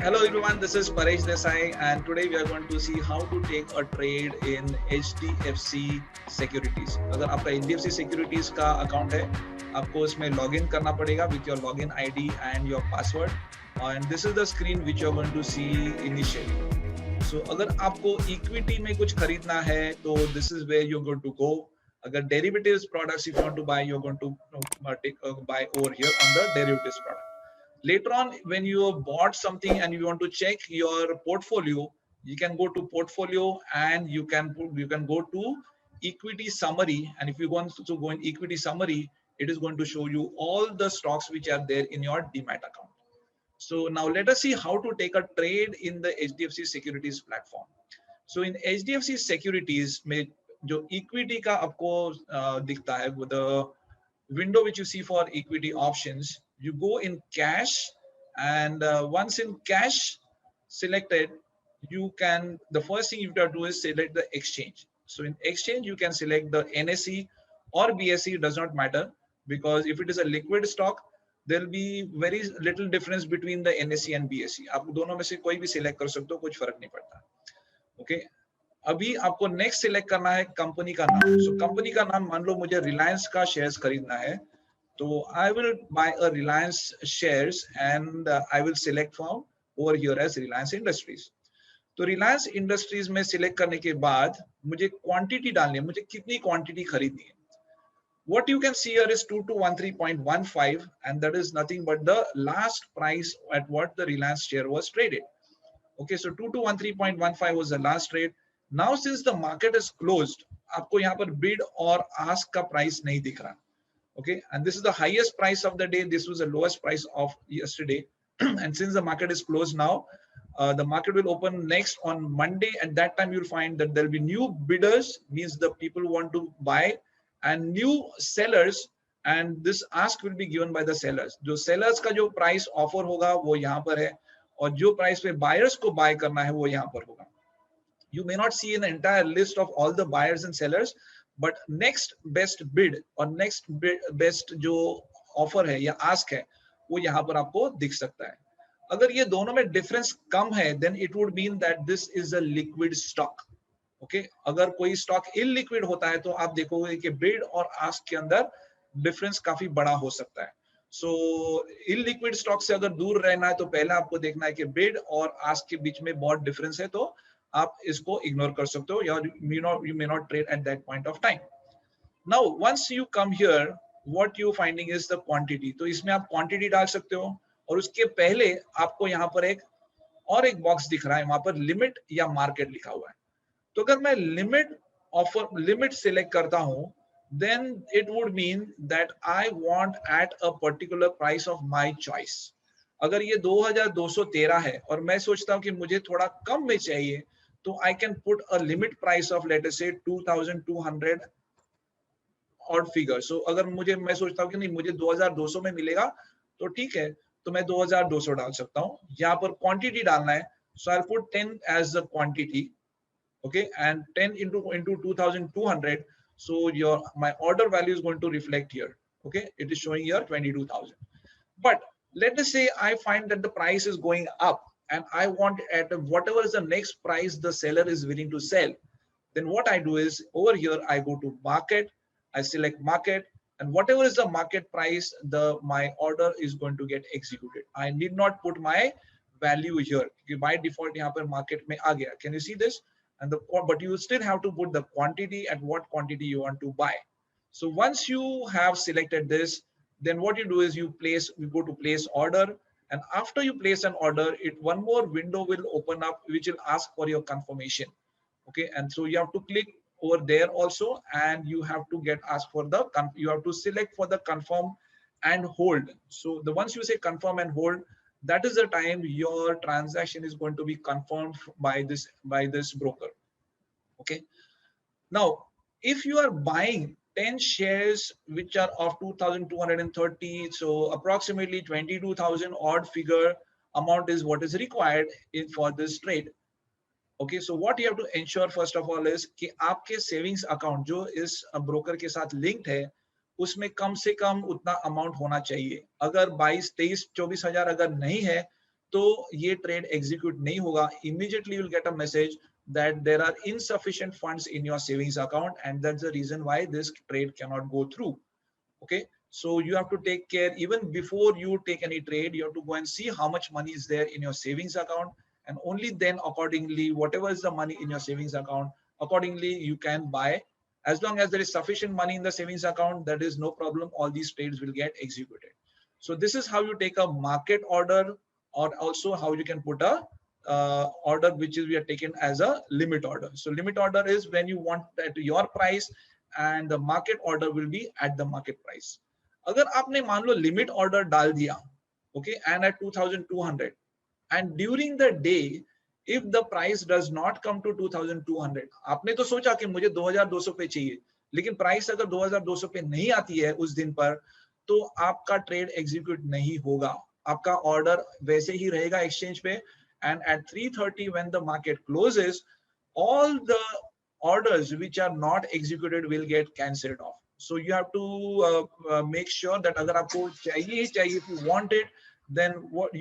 Hello everyone, this is Paresh Desai and today we are going to see how to take a trade in HDFC Securities. अगर आपका HDFC Securities का account है, आपको इसमें login करना पड़ेगा with your login ID and your password. And this is the screen which you are going to see initially. So अगर आपको equity में कुछ खरीदना है, तो this is where you're going to go. अगर derivatives products if you want to buy, you're going to buy over here on the derivatives product. Later on, when you have bought something and you want to check your portfolio, you can go to portfolio and you can go to equity summary. And if you want to go in equity summary, it is going to show you all the stocks which are there in your Demat account. So now let us see how to take a trade in the HDFC Securities platform. So in HDFC Securities में जो equity का आपको दिखता है, the window which you see for equity options, you go in cash, and once in cash selected, you can, the first thing you have to do is select the exchange. So in exchange, you can select the NSE or BSE, does not matter, because if it is a liquid stock, there will be very little difference between the NSE and BSE. आप दोनों में से कोई भी select कर सकते हो, कुछ फर्क नहीं पड़ता. Okay. अभी आपको नेक्स्ट सिलेक्ट करना है कंपनी का नाम. सो कंपनी का नाम, मान लो मुझे रिलायंस का शेयर्स खरीदना है, तो I will buy a Reliance shares and I will select from over here as Reliance Industries. तो रिलायंस इंडस्ट्रीज में सिलेक्ट करने के बाद मुझे क्वांटिटी डालनी है, मुझे कितनी क्वांटिटी खरीदनी है. What you can see here is 2213.15 and that is nothing but the last price at what the Reliance share was traded. Okay, so 2213.15 was the last trade. Now since the market is closed, आपको यहाँ पर bid और ask का price नहीं दिख रहा. Okay, and this is the highest price of the day. This was the lowest price of yesterday. And since the market is closed now, the market will open next on Monday. At that time, you'll find that there'll be new bidders, means the people who want to buy, and new sellers. And this ask will be given by the sellers. जो sellers का जो price offer होगा वो यहाँ पर है, और जो price पे buyers को buy करना है वो यहाँ पर होगा. You may not see an entire list of all the buyers and sellers, but next best bid और next best जो offer है या ask है वो यहाँ पर आपको दिख सकता है. अगर ये दोनों में difference कम है, then it would mean that this is a liquid stock. Okay, अगर कोई stock illiquid होता है तो आप देखोगे कि bid और ask के अंदर difference काफी बड़ा हो सकता है. So illiquid stock से अगर दूर रहना है तो पहले आपको देखना है कि bid और ask के बीच में बहुत difference है, तो आप इसको इग्नोर कर सकते हो, या you may not trade at that point of time. Now once you come here, what you finding is the quantity. तो इसमें आप quantity डाल सकते हो, और उसके पहले आपको यहाँ पर एक बॉक्स दिख रहा है, वहां पर लिमिट या मार्केट लिखा हुआ है. तो अगर मैं लिमिट सिलेक्ट करता हूं, then it would mean that I want at a particular price of my choice. अगर ये 2213 है और मैं सोचता हूं कि मुझे थोड़ा कम में चाहिए, तो I can put a limit price of let us say 2200 odd figure. So अगर मैं सोचता हूं कि नहीं मुझे 2200 में मिलेगा, तो ठीक है, तो मैं 2200 डाल सकता हूं. यहाँ पर क्वांटिटी डालना है, so I'll put 10 as the quantity. Okay, and 10 into 2200, so my order value is going to reflect here. Okay, it is showing here 22,000. But let us say I find that the price is going up and I want at whatever is the next price the seller is willing to sell. Then what I do is over here I go to market, I select market, and whatever is the market price, my order is going to get executed. I need not put my value here. By default यहाँ पर market में आ गया. Can you see this? And but you still have to put the quantity at what quantity you want to buy. So once you have selected this, then what you do is you go to place order, and after you place an order, one more window will open up which will ask for your confirmation. Okay, and so you have to click over there also, and you have to you have to select for the confirm and hold. So once you say confirm and hold, that is the time your transaction is going to be confirmed by this broker. Okay, now if you are buying 10 shares which are of 2230, so approximately 22,000 odd figure amount is what is required for this trade. Okay, so what you have to ensure first of all is कि आपके savings account जो इस broker के साथ linked है, उसमें कम से कम उतना अमाउंट होना चाहिए. अगर 22, 23, 24 हजार अगर नहीं है, तो ये ट्रेड एग्जीक्यूट नहीं होगा. Immediately you'll get a message that there are insufficient funds in your savings account, and that's the reason why this trade cannot go through. Okay, so you have to take care even before you take any trade. You have to go and see how much money is there in your savings account, and only then accordingly, whatever is the money in your savings account, accordingly you can buy. As long as there is sufficient money in the savings account, that is no problem, all these trades will get executed. So this is how you take a market order, or also how you can put a order which is we are taken as a limit order. So limit order is when you want at your price, and the market order will be at the market price. अगर आपने मान लो limit order डाल दिया, okay, and at 2200, and during the day if the price does not come to 2200, आपने तो सोचा कि मुझे 2200 पे चाहिए, लेकिन प्राइस अगर 2200 पे नहीं आती है उस दिन पर, तो आपका ट्रेड एग्जीक्यूट नहीं होगा, आपका ऑर्डर वैसे ही रहेगा एक्सचेंज पे. And at 3:30 when the market closes, all the orders which are not executed will get cancelled off. So you have to make sure that अगर आपको चाहिए ही चाहिए, if you want it, then what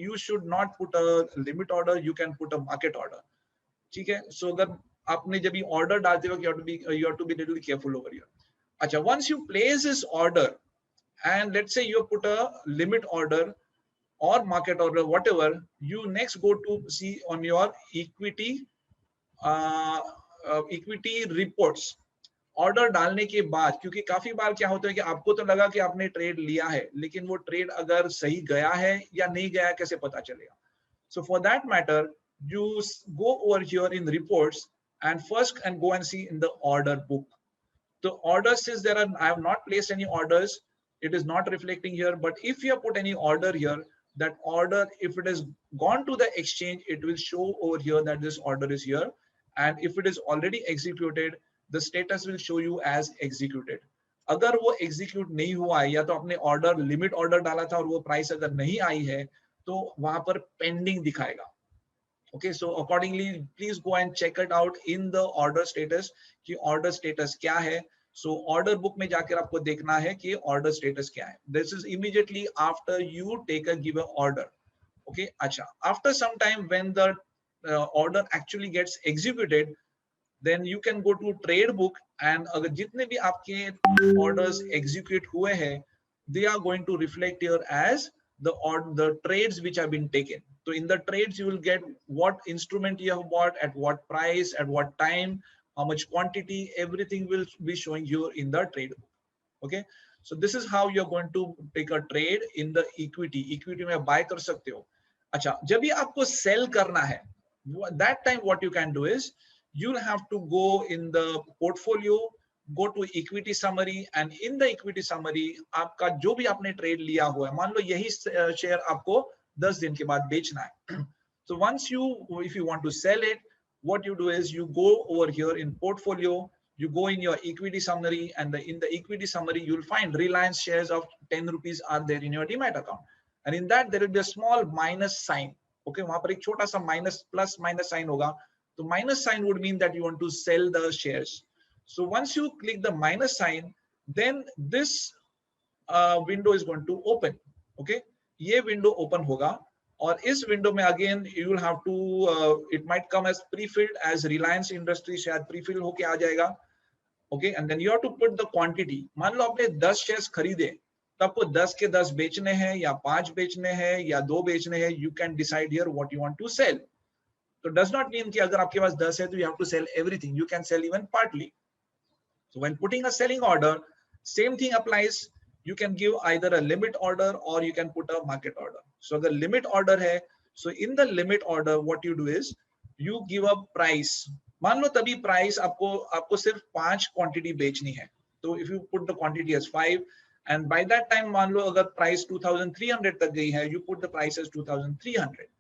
you should not put a limit order, you can put a market order. ठीक है. So अगर आपने जब ये order डालते हो, you have to be little careful over here. अच्छा, once you place this order, and let's say you put a limit order or market order, whatever, you next go to see on your equity equity reports. Order डालने के बाद, क्योंकि काफी बार क्या होता है कि आपको तो लगा कि आपने ट्रेड लिया है, लेकिन वो ट्रेड अगर सही गया है या नहीं गया, कैसे पता चलेगा? So for that matter you go over here in reports and first and go and see in the order book. The order says there are, I have not placed any orders, it is not reflecting here. But if you have put any order here, that order, if it has gone to the exchange, it will show over here that this order is here. And if it is already executed, the status will show you as executed. अगर वो execute नहीं हुआ है, या तो आपने order limit order डाला था और वो price अगर नहीं आई है, तो वहां पर pending दिखाएगा. Okay, so accordingly please go and check it out in the order status कि order status क्या है. So order book में जाकर आपको देखना है कि order status क्या है. This is immediately after you take a given order. Okay, अच्छा, after some time when the order actually gets executed, then you can go to trade book, and अगर जितने भी आपके orders execute हुए हैं, they are going to reflect here as the trades which have been taken. So in the trades you will get what instrument you have bought, at what price, at what time, how much quantity, everything will be showing you in the trade book. Okay, so this is how you are going to take a trade in the equity में buy कर सकते हो. अच्छा, जब भी आपको sell करना है, that time what you can do is you'll have to go in the portfolio, go to equity summary, and in the equity summary आपका जो भी आपने trade लिया हुआ है, मान लो यही share आपको 10 दिन के बाद बेचना है. So once if you want to sell it, what you do is you go over here in portfolio, you go in your equity summary, and in the equity summary you'll find Reliance shares of 10 rupees are there in your Demat account, and in that there will be a small minus sign. Okay, वहां पर एक छोटा सा minus plus minus sign होगा. So minus sign would mean that you want to sell the shares. So once you click the minus sign, then this window is going to open. Okay, ये window open होगा, और इस window में again you will have to it might come as pre-filled as Reliance Industries, शायद pre-fill होके आ जाएगा. Okay, and then you have to put the quantity. मान लो आपने 10 shares खरीदे, तो आपको 10 के 10 बेचने हैं, या 5 बेचने हैं, या 2 बेचने हैं. You can decide here what you want to sell. So does not mean कि अगर आपके पास 10 है तो you have to sell everything. You can sell even partly. So when putting a selling order, same thing applies. You can give either a limit order or you can put a market order. So the limit order है, so in the limit order what you do is you give a price. मान लो तभी price आपको सिर्फ 5 quantity बेचनी है. So if you put the quantity as 5, and by that time मान लो अगर price 2300 तक गई है, you put the price as 2300.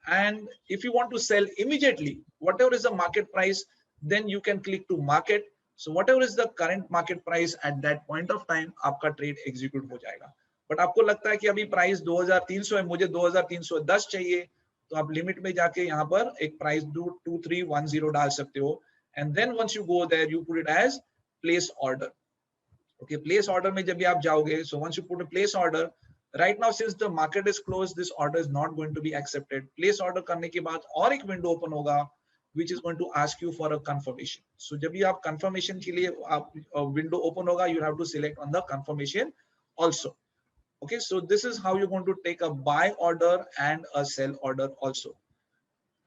And if you want to sell immediately, whatever is the market price, then you can click to market. So whatever is the current market price at that point of time, आपका trade execute हो जाएगा. But आपको लगता है कि अभी price 2300 है, मुझे 2310 चाहिए, तो आप limit में जाके यहाँ पर एक price 2310 डाल सकते हो. And then once you go there, you put it as place order. Okay, place order में जब भी आप जाओगे, so once you put a place order, Right now, since the market is closed, this order is not going to be accepted. Place order करने के बाद और एक window open होगा, which is going to ask you for a confirmation. So जब भी आप confirmation के लिए आप window open होगा, you have to select on the confirmation also. Okay, so this is how you're going to take a buy order and a sell order also.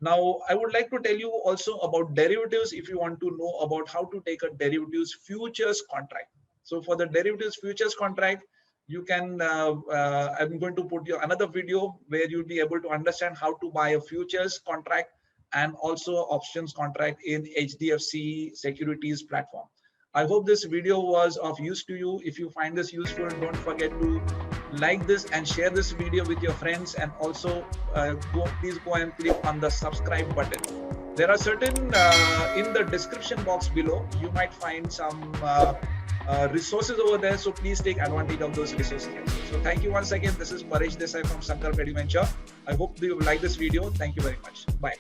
Now, I would like to tell you also about derivatives if you want to know about how to take a derivatives futures contract. So for the derivatives futures contract, you can, I'm going to put you another video where you'll be able to understand how to buy a futures contract and also options contract in HDFC Securities platform. I hope this video was of use to you. If you find this useful, don't forget to like this and share this video with your friends, and also please go and click on the subscribe button. There are certain in the description box below, you might find some resources over there, so please take advantage of those resources. So thank you once again. This is Paresh Desai from Sankalp Venture. I hope you like this video. Thank you very much. Bye.